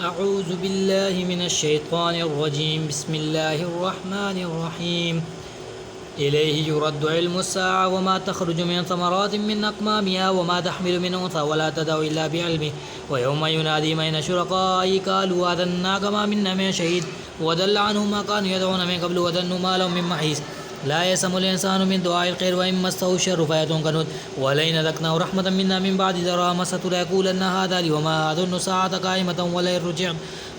أعوذ بالله من الشيطان الرجيم. بسم الله الرحمن الرحيم. إليه يرد علم الساعة وما تخرج من ثمرات من أكمامها وما تحمل من أنثى ولا تدع إلا بعلمه ويوم ينادي من شركائي قالوا آذناك ما منا من شهيد وضل عنهم ما كانوا يدعون من قبل وظنوا ما لهم من محيص لا يسم الإنسان من دعاء الخير وإن مسه الشر فيأتون كنود ولئن أذقناه رحمة منا من بعد ضراء مسته ليقولن هذا لي وما أظن الساعة قائمة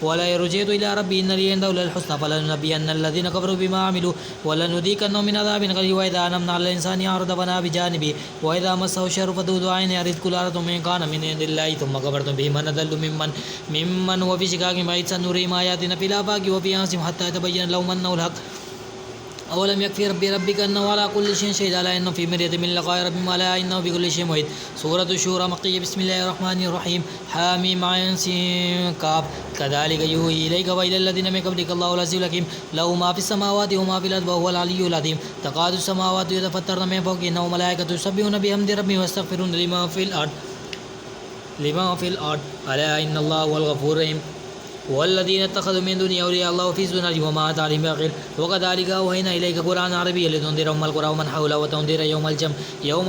ولئن رجعت إلى ربي إن لي عنده للحسنى فلننبئن الذين كفروا بما عملوا ولنذيقنهم من عذاب غليظ وإذا أنعمنا على الإنسان أعرض فنأى بجانبه وإذا مسه الشر فذو دعاء يعرض كل أرض من كان من عند الله ثم كفرتم به من أضل ممن هو في شقاق بعيد سنريهم آياتنا في الآفاق وفي أنفسهم حتى يتبين لهم أنه الحق أولم يكفي ربك أنه على كل شيء شهيد ألا إنه في مرية من لقاء رب ألا إنه بكل شيء محيط. سورة الشورى مكية. بسم الله الرحمن الرحيم. حاميم عين سين كاف كذلك يوحي إليك وإلى الذين من قبلك الله العزيز الحكيم له ما في السماوات وما في الأرض وهو العلي العظيم. تكاد السماوات يتفطرن من فوقهن وملائكة يسبحون بحمد ربهم ويستغفرون لمن في الأرض ألا إن الله هو الغفور الرحيم. والذين اتخذوا من دونه أولياء الله في زناد وما أتى عليهم بآخر وكذلك أوحينا إليك قرآنا عربيا لتنذر أم القرى ومن حولها وتنذر يوم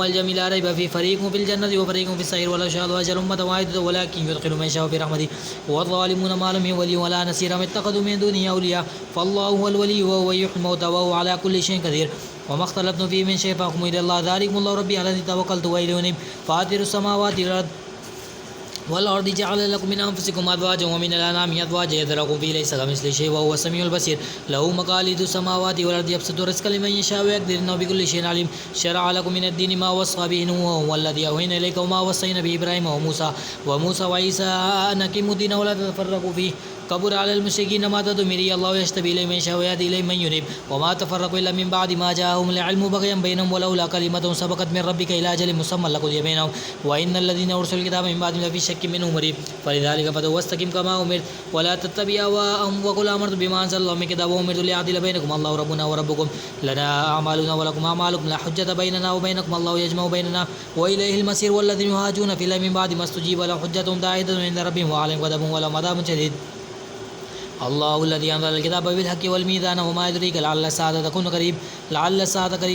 الجمع لا ريب فيه فريق في الجنة وفريق في السعير ولو شاء الله أجر أمة واحدة ولكن يدخل من يشاء في رحمته والظالمون ما لهم من ولي ولا نصير اتخذوا من دونه أولياء فالله هو الولي وهو يحيي الموتى وهو على كل شيء قدير وما اختلفتم فيه من شيء فحكمه إلى الله ذلكم الله ربي عليه توكلت وإليه أنيب فاطر السماوات والأرض جعل لكم من أنفسكم أزواجا ومن الأنعام أزواجا يذرأكم فيه ليس كمثله شيء وهو السميع البصير له مقاليد السماوات والأرض يبسط الرزق لمن يشاء ويقدر إنه بكل شيء عليم. شرع لكم من الدين ما وصى به نوح والذي أوحينا إليك وما وصينا به إبراهيم وموسى وعيسى أن أقيموا الدين ولا تتفرقوا فيه كبر على المشركين ما تدعو إليه الله يجتبي إليه من يشاء ويهدي إليه من ينيب وما تفرقوا إلا من بعد ما جاءهم العلم بغيا بينهم ولولا كلمة سبقت من ربك إلى أجل مسمى لقضي بينهم وإن الذين أرسلوا الكتاب من بعدهم لفي شك منه مريب فلذلك فادع واستقم كما أمرت ولا تتبع أهواءهم وقل أمرت بما أنزل الله من كتاب وأمرت لأعدل بينكم الله ربنا وربكم لنا أعمالنا ولكم أعمالكم لا حجة بيننا وبينكم الله يجمع بيننا وإليه المصير والذين يهاجون في الله من بعد ما استجيب لهم حجتهم داعية عند ربهم وعليهم غضب ولهم عذاب شديد. الله الذي أنزل الكتاب بالحق والميزان وما يدريك لعل الساعة تكون قريب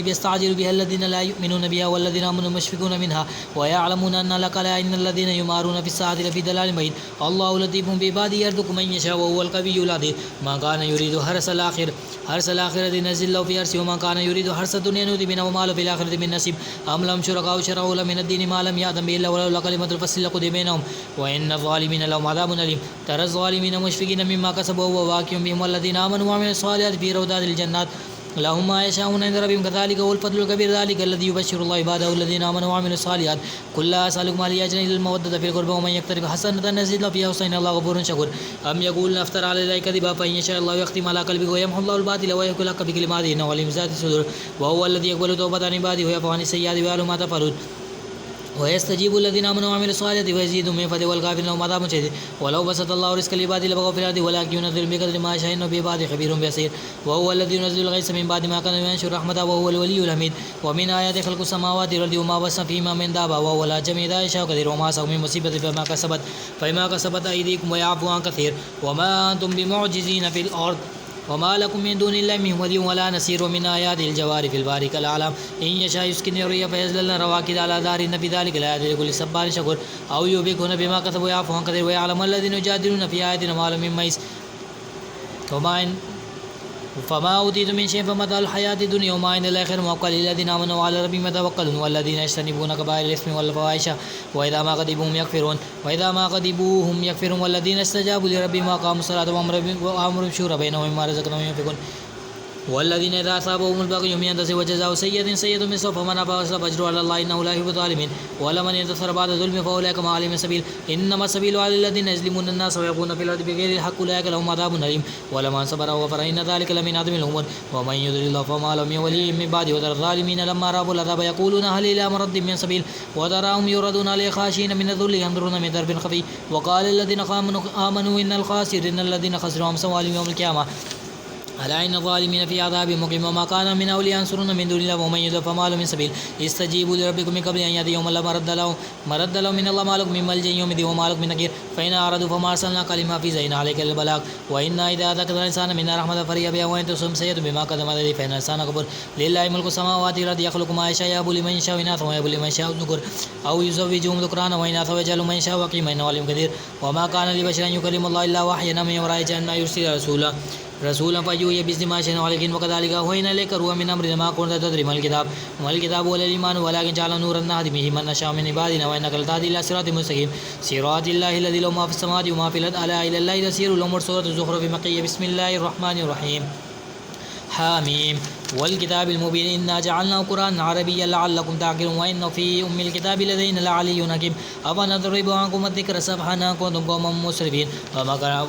يستعجل بها الذين لا يؤمنون بها والذين آمنوا مشفقون منها ويعلمون أن لك لا إن الذين يمارون في الساعة لفي ضلال بعيد. الله لطيف بعباده يرزق من يشاء وهو القوي العزيز. ما كان يريد حرث الآخرة نزل له في حرثه وما كان يريد حرث الدنيا نؤتي منها وما له في الآخرة من نصيب أم لهم شركاء شرعوا لهم من الدين ما لم يأذن به الله ولولا كلمة الفصل لقضي بينهم وإن الظالمين لهم عذاب أليم. ترى الظالمين مشفقين مما كسبوا وهو واقع بهم والذين آمنوا وعملوا الصالحات في روضات الجنات لهم ما يشاءون عند ربهم كذلك هو الفضل الكبير. ذلك الذي يبشر الله عباده الذين آمنوا وعملوا الصالحات قل لا أسألكم عليه أجرا إلا المودة في القربى ومن يقترف حسنة نزد له فيها حسنا الله غفور شكور. أم يقولون افترى على الله كذبا فإن يشاء الله يختم على قلبك ويمحو الله الباطل ويحق الحق بكلماته إنه عليم بذات الصدور وهو الذي يقبل توبة عن عباده ويعفو عن السيئات ويعلم ما تفعلون ويستجيب الذين آمنوا وعملوا الصالحات ويزيدهم من فضله والكافرين لهم عذاب شديد. ولو بسط الله رزق لعباده لبغوا في الأرض ولكن ينزل بقدر ما يشاء إنه بعباده خبير بصير. وهو الذي ينزل الغيث من بعد ما كان ينشر رحمته وهو الولي الحميد. ومن آياته خلق السماوات والأرض وما بث فيهما من دابة وهو على جميع إذا يشاء قدير وما أصاب من مصيبة فما كسبت أيديكم ويعفو عن كثير وما أنتم بمعجزين في الأرض وما لكم من دون الله من ولي ولا نصير. ومن آيات الجوار في البحر كالأعلام إن يشاء يسكن الريح فيظللن رواكد على ظهرهن بذلك لآيات لكل صبار شكور أو يوبقهن بما كسبوا ويعفو عن كثير ويعلم الذين يجادلون في آياتنا ما لهم من محيص فما أوتيتم من شيء فمتاع الحياة الدنيا وما عند الله خير وأبقى للذين آمنوا وعلى ربهم يتوكلون والذين يجتنبون كبائر الإثم والفواحش وإذا ما غضبوا هم يكفرون والذين استجابوا لربهم وأقاموا الصلاة وأمروا بالشورى بينهم مما رزقناهم ينفقون والذين إذا أصابهم البغي هم ينتصرون وجزاء سيئة مثلها فمن عفا وأصلح فأجره على الله إنه لا يحب الظالمين. ولمن ينتصر بعد ظلم فأولئك ما عليهم من سبيل إنما السبيل على الذين يظلمون الناس ويبغون في الأرض بغير الحق أولئك لهم عذاب أليم. ولمن صبر وغفر إن ذلك لمن عزم الأمور. ومن يضلل الله فما له من ولي من بعده. وترى الظالمين لما رأوا العذاب يقولون هل إلى مرد من سبيل وتراهم يردون عليه خاشعين من الذل ينظرون من درب خفي وقال الذين آمنوا إن الخاسرين الذين خسروا أنفسهم يوم القيامة ألا إن الظالمين في عذاب مقيم وما كان من أولياء ينصرون من دون الله ومن يضلل فما له من سبيل استجيبوا لربكم من قبل أن يأتي يوم لا مرد له من الله ما لكم من ملجأ يوم الدين وما لكم من نكير فإن أعرضوا فما أرسلناك عليهم حفيظا إن عليك البلاغ وإنا إذا أذقنا الإنسان منا رحمة فرح بها وإن تصبهم سيئة بما قدمت يديه فإن الإنسان كفور لله ملك السماوات والأرض يخلق ما يشاء يهب لمن يشاء إناثا ويهب لمن يشاء الذكور أو يزوجهم ذكرانا وإناثا ويجعل من يشاء وقيما إنه عليم قدير وما كان لبشر أن يكلم الله إلا وحيا من وراء جهنم يرسل رسولا فيوحي بإذن ما شاء ولكن وكذلك أوحينا إليك روحا من أمرنا ما كنت تدري ما الكتاب ولا الإيمان ولكن جعلنا نورا نهدي به من نشاء من عبادنا وإنك لتهدي إلى صراط مستقيم صراط الله الذي له ما في السماوات وما في الأرض ألا إلى الله تسير الأمور سورة الزخرف مكية بسم الله الرحمن الرحيم حاميم والكتاب المبين إنا جعلناه قرآنا عربيا لعلكم تعقلون وإنه في أم الكتاب لدينا لعلي حكيم أفنضرب عنكم الذكر صفحا أن كنتم قوما مسرفين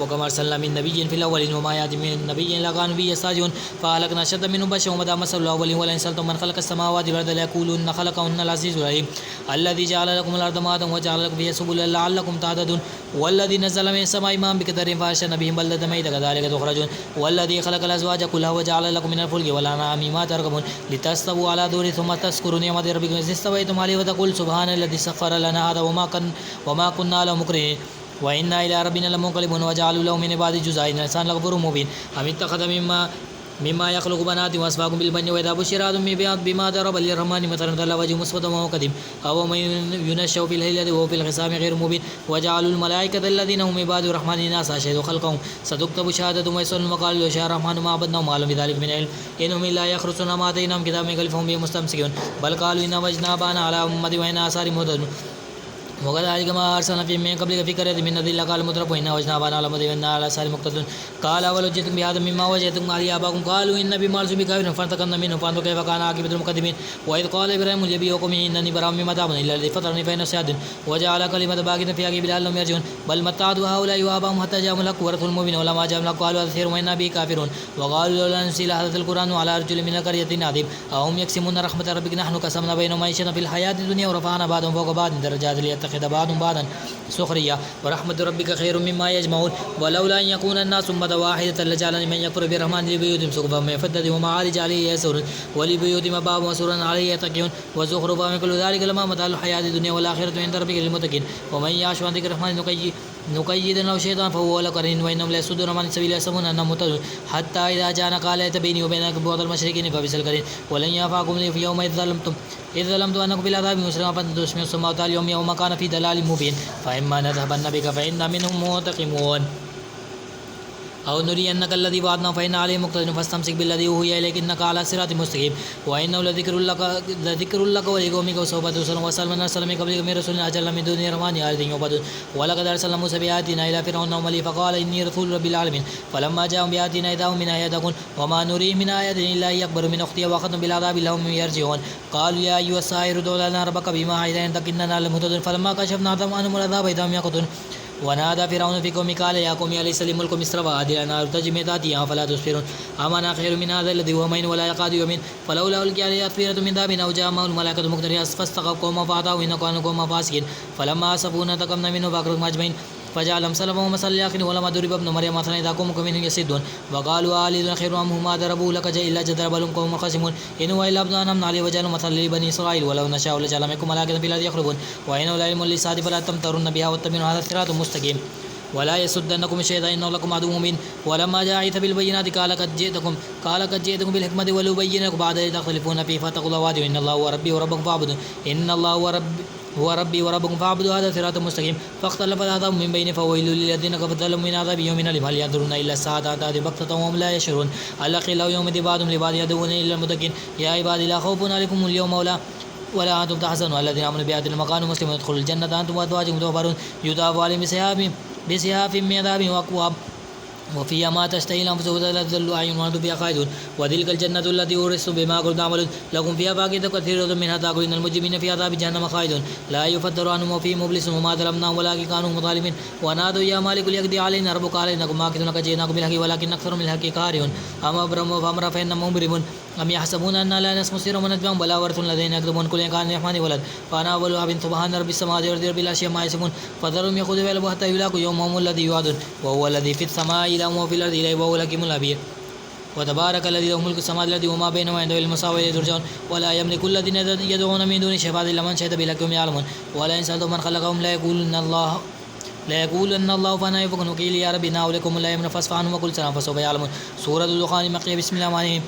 وكما أرسلنا من نبي في الأولين وما يأتي من نبي إلا كانوا به يستهزئون فأهلكنا أشد منهم بأسا ومدى مثل الأولين ولئن سألتم من خلق السماوات والأرض ليقولن خلقهن العزيز العليم الذي جعل لكم الأرض مهدا وجعل لكم فيها سبلا لعلكم تهتدون والذي نزل من السماء ماء بقدر فأنشأنا به بلدة ميتا كذلك تخرجون والذي خلق الأزواج كلها وجعل لكم من الفلك والأنعام ما تركبون لتستووا على ظهره ثم تذكروا نعمة ربكم إذ استويتم عليه وتقول سبحان الذي سخر لنا هذا وما كنا له مقرنين وإنا إلى ربنا لمنقلبون وجعلوا له من عباده جزءا إن الإنسان لغفور مبين أم اتخذ مما يخلق بنات وأسفاكم بالبن وإذا بشر أحدهم بما ضرب للرحمن مثلا ظل وجهه مسودا وهو كظيم أو من ينشأ في الهيلة وهو في الخصام غير مبين وجعلوا الملائكة الذين هم عباد الرحمن إناثا شهدوا خلقهم ستكتب شهادتهم ويسألون وقالوا لو شاء الرحمن ما عبدناهم ما لهم بذلك من علم إنهم إلا يخرصون ما آتيناهم كتاب من قبل فهم به مستمسكون بل قالوا إنا وجدنا آباءنا على أمة وإنا آثار مهتدون وكذلك ما أرسلنا في من قبلك في قرية من نذير قال مترفوا إنا وجدنا آباءنا على أمة وإنا على آثار مقتدون قال ولو جئتم بهذا مما وجدتم عليه آباءكم قالوا إن بما أرسلوا بكافرين فانتقمنا منهم فانظروا كيف كان عاقبة المكذبين وإذ قال إبراهيم لأبيه وقومه إنني براء مما تعبدون إلا الذي فطرني فإنه سيهدين وجعل كلمة باقية في عقبه لعلهم يرجعون بل متعت هؤلاء وآباءهم حتى جاءهم الحق ورثوا المبين ولما جاءهم الحق قالوا هذا سحر وإنا به كافرون وقالوا لولا نزل هذا القرآن على رجل من القريتين عظيم أهم يقسمون رحمة ربك نحن قسمنا بينهم معيشتهم في الحياة الدنيا ورفعنا بعضهم فوق بعض درجات ليتخذ بعضهم بعضا سخرية ورحمة ربك خير مما يجمعون ولولا أن يكون الناس أمة واحدة لجعل من يكفر بالرحمن لبيوتهم سقفا من فضة ومعارج عليه يسرون ولبيوتهم باب وسرا عليه يتكئون وزخرفا من كل ذلك لما متاع الحياة الدنيا والآخرة عند ربك للمتقين ومن يعش عن ذكر الرحمن نقيد له شيطان فهو له قرين وإنهم ليصدون عن السبيل يحسبون أنهم مهتدون حتى إذا جاءنا قال ليت بيني وبينك بعد المشركين فبئس القرين ولن ينفعكم في يوم إذ ظلمتم أنكم بالعذاب مسرعون فتسمعوا الصم اليوم يوم كان في ضلال مبين فإما نذهبن بك فإنا منهم منتقمون أو نرينك الذي وعدنا فإن عليه مقتدر فاستمسك بالذي أوحي إليك إنك على صراط مستقيم وإنه لذكر لك ولقومك وسوف تسألون واسأل من أرسل من قبلك من رسول أجل من دون الرحمن آلهة يعبدون ولقد أرسلنا موسى بآياتنا إلى فرعون وملئه فقال إني رسول رب العالمين فلما جاءهم بآياتنا إذا هم منها يضحكون وما نريهم من آية إلا هي أكبر من أختها وأخذهم بالعذاب لهم يرجعون قالوا يا أيها الساحر ادع لنا ربك بما عهد عندك إننا لمهتدون فلما كشفنا عنهم العذاب إذا هم يقتلون ونادى فرعون في قومه قال يا قوم أليس لي ملك مصر وهذه الأنهار تجري من تحتها أفلا تبصرون أم أنا خير من هذا الذي هو مهين ولا يكاد يؤمن فلولا ألقي عليه أسورة من ذهب أو جاء معه الملائكة مقترنين فاستخف قومه فأطاعوه إنهم كانوا قوما فاسقين فلما آسفونا انتقمنا منه فأغرقناهم أجمعين فجعلهم سلفا ومثلا للآخرين ولما ضرب ابن مريم مثلا إذا قومك منهم يصدون وقالوا آلهتنا خير أم ما ضربوه لك إلا ضرب لهم قوم خصمون إن هو إلا ابن أنعمنا عليه وجعلنا مثلا لبني إسرائيل ولو نشاء لجعل منكم ملائكة في الأرض يخلفون وإنه لعلم للساعة فلا تمترن بها واتبعوا هذا الصراط مستقيم ولا يصدنكم الشيطان إنه لكم عدو مبين ولما جاء عيسى بالبينات قال قد جئتكم بالحكمة ولأبين لكم بعد إذ تختلفون فيه فاتقوا الله وأطيعون إن الله هو ربي وربكم فاعبدوه إن الله هو ربي وربكم فاعبدوا هذا صراط مستقيم فاختلف العذاب من بين فويل للذين كفروا من عذاب يوم أليم هل ينظرون إلا الساعة تأتي بغتة وهم لا يشعرون الأخلاء يوم بعضهم لبعض يدعون إلا المتقين يا عبادي لا خوف عليكم اليوم ولا أنتم تحزنون الذين آمنوا بآياتنا وكانوا مسلمين ادخلوا الجنة أنتم وأزواجكم تحبرون يطاف عليهم بسحاب من ذهب وأكواب وفيها ما تشتهي الأنفس وتلذ الأعين وأنتم فيها خالدون وتلك الجنة التي أورثتم بما كنتم تعملون لكم فيها فاكهة كثيرة منها تأكلون إن المجرمين في عذاب جهنم خالدون لا يفتر عنهم وفيهم مبلسون وما ظلمناهم ولكن كانوا ظالمين ونادوا يا مالك ليقضي علينا ربك قال إنكم ماكثون لقد جئناكم بالحق ولكن أكثرهم للحق كارهون أما أبرموا فأمر فإنهم مبرمون أم يحسبون أن لا نسمع سرهم ونجواهم بلا ورث الذين يكذبون كل كان للرحمن ولد فأنا أول عبد سبحان رب السماوات والأرض رب الأشياء ما يصفون فذرهم يخوضوا ويلعبوا حتى يلاقوا يومهم الذي يوعدون وهو الذي في السماء إله وفي الأرض إليه وهو الحكيم الخبير وتبارك الذي له ملك السماوات والأرض وما بينهما عنده المساوي إليه ترجعون ولا يملك الذين يدعون من دون الشفاعة إلا من شهد بالحق وهم يعلمون ولئن سألتهم من خلقهم لا يقولن الله فأنا يؤفكون وقيل يا رب إن هؤلاء لا يؤمنون فاصفح عنهم وقل سلام فسوف يعلمون. سورة الدخان مكية. بسم الله الرحمن الرحيم.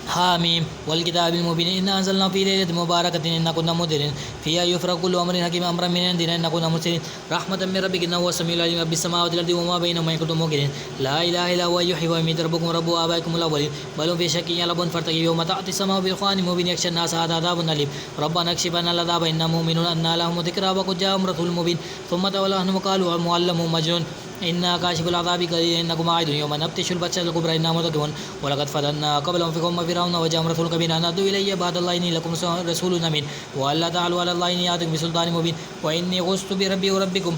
حاميم والكتاب المبين إنا أنزلنا في ليلة مباركة إنا كنا منذرين فيها يفرق كل أمر حكيم أمرا من عندنا إنا كنا مرسلين رحمة من ربك إنه هو السميع العليم رب السماوات والأرض وما بينهما إن كنتم موقنين لا إله إلا هو يحيي ويميت ربكم رب آبائكم الأولين بل هم في شك يلعبون فارتقبوا يوم تأتي السماء بدخان مبين يغشى الناس هذا عذاب أليم ربنا اكشف عنا العذاب إنا مؤمنون أنى لهم ذكرى وقد جاءهم رسول مبين ثم تولوا عنهم وقالوا معلم مجنون إنا كاشف العذاب قليلا إنكم عائدون يوم نبطش البطشة الكبرى إنا مرتقبون ولقد فتنا قبلهم في قوم فرعون وجاءهم رسول كبير أن أدوا إلي عباد الله إني لكم رسول أمين وألا تعلوا على الله إني آتيكم بسلطان مبين وإني غصت بربي وربكم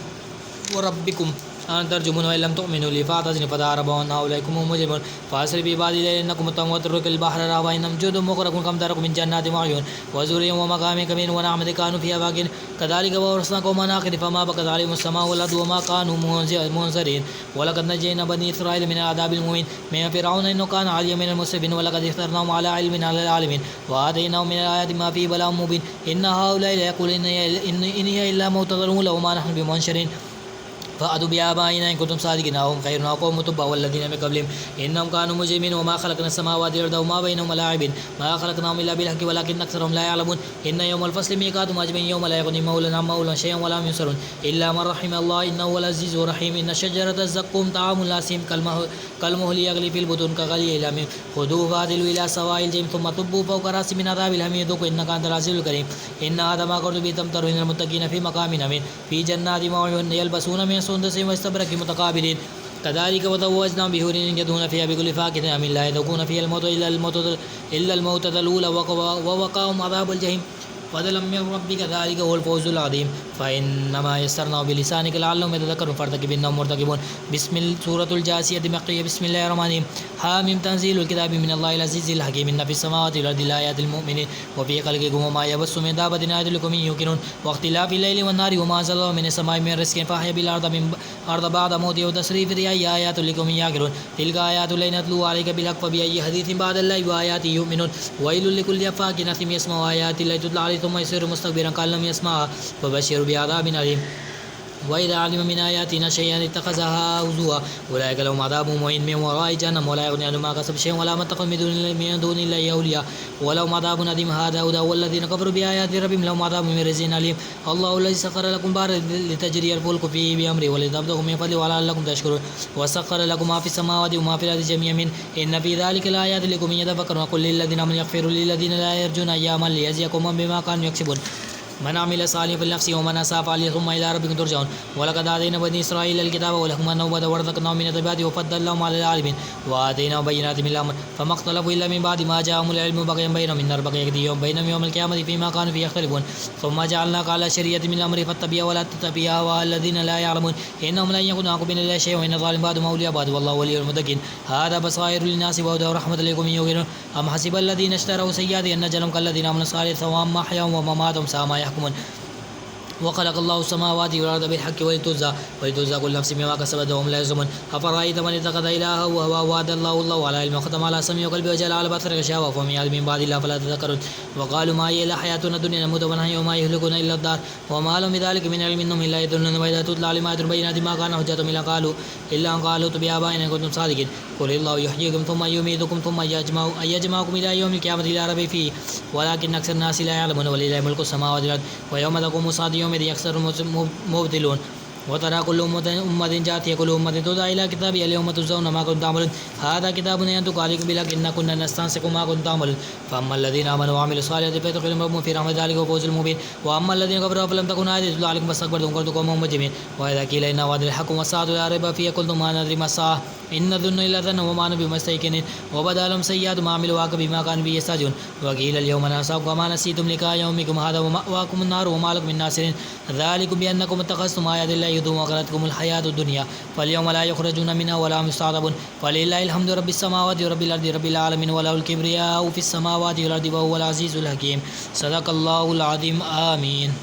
أن ترجمون وإن لم تؤمنوا لي فاعتزلوا فتعاربوا أن هؤلاء هم مجرمون فأسر بعبادي ليلا إنكم متقون واترك البحر رهوا إنهم جند مغرقون كم تركوا من جنات وعيون وزرع ومقام كبير ونعمة كانوا فيها باقين كذلك وأورثنا قوما آخرين فما بقت عليهم السماء والأرض وما كانوا منذرين ولقد نجينا بني إسرائيل من العذاب المهين من فرعون إنه كان عاليا من المسرفين ولقد اخترناهم على علم على العالمين وآتيناهم من الآيات ما فيه بلاء مبين إن هؤلاء ليقولون إن هي إلا موتة الأولى وما نحن بمنشرين فأتوا بآبائنا إن كنتم صادقين هم خير قوم تبع والذين من قبلهم إنهم كانوا مجرمين وما خلقنا السماوات والأرض وما بينهما لاعبين ما خلقناهم إلا بالحق ولكن أكثرهم لا يعلمون إن يوم الفصل ميقاتهم أجمعين يوم لا يغني مولى عن مولى شيئا ولا ينصرون إلا من رحم الله إنه هو العزيز الرحيم إن شجرة الزقوم طعام الأثيم كالمهل يغلي في البطون كغلي الحميم خذوه فاعتلوا إلى سواء الجحيم ثم صبوا فوق رأسه من عذاب الحميم ذوقوا إنك أنت العزيز الكريم إن هذا ما كنتم به تمترون المتقين في مقام أمين في جنات وعيون يلبسون من سندس واستبرق متقابلين كذلك وزوجناهم بحور يدخلون فيها بكل فاكهة من لا يذوقون فيها الموت إلا الموتة الأولى ووقاهم عذاب الجحيم فضلا من ربك ذلك هو الفوز العظيم فإنما يسرناه بلسانك لعلهم يتذكرون فارتقب إنهم مرتقبون. سورة الجاثية مكية. بسم الله الرحمن الرحيم. حاميم تنزيل الكتاب من الله العزيز الحكيم إن في السماوات والأرض لآيات المؤمنين وفي خلقكم وما يبث من دابة آيات لقوم يوقنون واختلاف الليل والنهار وما أنزل الله من السماء من رزق فأحيا بالأرض بعد موتها وتصريف الرياح آيات لقوم يعقلون تلك آيات الله نتلوها عليك بالحق فبأي حديث بعد الله وآياته يؤمنون ويل لكل أفاك أثيم يسمع آيات الله تتلى عليه ثم يصير مستكبرا كأن لم يسمعها فبشر بعذاب أليم وإذا علم من آياتنا شيئا اتخذها هزوا أولئك لهم عذاب مهين من وراء جهنم ولا يغني عنهم ما كسب شيئا ولا ما اتخذ من دون الله أولياء ولهم عذاب أليم هذا هدى والذين كفروا بآيات ربهم لهم عذاب من رجز أليم الله الذي سخر لكم بحرا لتجري الفلك فيه بأمره ولتبتغوا من فضله ولعلكم تشكرون وسخر لكم ما في السماوات وما في الأرض جميعا منه إن في ذلك لآيات لقوم يتفكرون قل للذين آمنوا يغفروا للذين لا يرجون أياما ليجزيكم بما كانوا يكسبون من عمل صالحا فلنفسه ومن أساء فعليه ثم إلى ربكم ترجعون ولقد آتينا بني إسرائيل الكتاب والحكمة والنبوة ورزقناهم من الطيبات وفضلناهم على العالمين وآتيناهم بينات من الأمر فما اختلفوا إلا من بعد ما جاءهم العلم بغيا بينهم إن ربك يقضي بينهم يوم القيامة فيما كانوا فيه يختلفون ثم جعلناك على شريعة من الأمر فاتبعها ولا تتبعها والذين لا يعلمون إنهم لن يكونوا عنكم من الله شيء وإن الظالم بعضهم أولياء بعض والله ولي المتقين هذا بصائر للناس وهدى ورحمة لقوم يوقنون أم حسب الذين اشتروا سيئات أن نجعلهم كالذين آمنوا الصالحات سواء محياهم ومماتهم ساء ما يحكمون وخلق الله السماوات والأرض بالحق ولتجزى كل نفس بما كسبت وهم لا يظلمون أفرأيت من اتخذ إلهه وهواه وعد الله على علم وختم على سمعه وقلبه وجعل على بصره غشاوة فهم يعلم من بعد الله فلا تذكرون وقالوا ما هي إلا حياتنا الدنيا نموت ونحيا وما يهلكنا إلا الدار وما لهم بذلك من علم إنهم إلا يظنون وإذا تتلى عليهم آيات بينات ما كان حجتهم إلا أن قالوا بآبائنا إن كنتم صادقين قل الله يحييكم ثم يميتكم ثم يجمعكم إلى يوم القيامة لا ريب فيه ولكن أكثر الناس لا يعلمون ولله ملك السماوات والأرض ويوم تقوم الساعة يومئذ يخسر مبطلون وترى كل أمة جاثية كل أمة تدعى إلى كتابها اليوم تجزون ما كنتم تعملون هذا كتابنا ينطق عليكم بالحق إنا كنا نستنسخ ما كنتم تعملون فأما الذين آمنوا وعملوا الصالحات فيدخلهم ربهم في رحمة ذلك هو الفوز المبين وأما الذين كفروا فلم تكن آياتي تتلى عليكم فاستكبرتم وكنتم قوما مجرمين وإذا قيل إن وعد الحق والساعة لا ريب فيها قلتم ما ندري ما الساعة إن الظن إلا ظن وما نحن بمستيقنين وبدا لهم سيئات ما عملوا وحاق بما كانوا به يستهزئون وقيل اليوم ننساكم وما نسيتم لقاء يومكم هذا ومأواكم النار وما لكم من ناصرين ذلك بأنكم اتخذتم آيات الله هزوا وغرتكم الحياة الدنيا فاليوم لا يخرجون منها ولا هم يستعتبون فلله الحمد رب السماوات ورب الأرض رب العالمين وله الكبرياء في السماوات والأرض وهو العزيز الحكيم صدق الله العظيم آمين.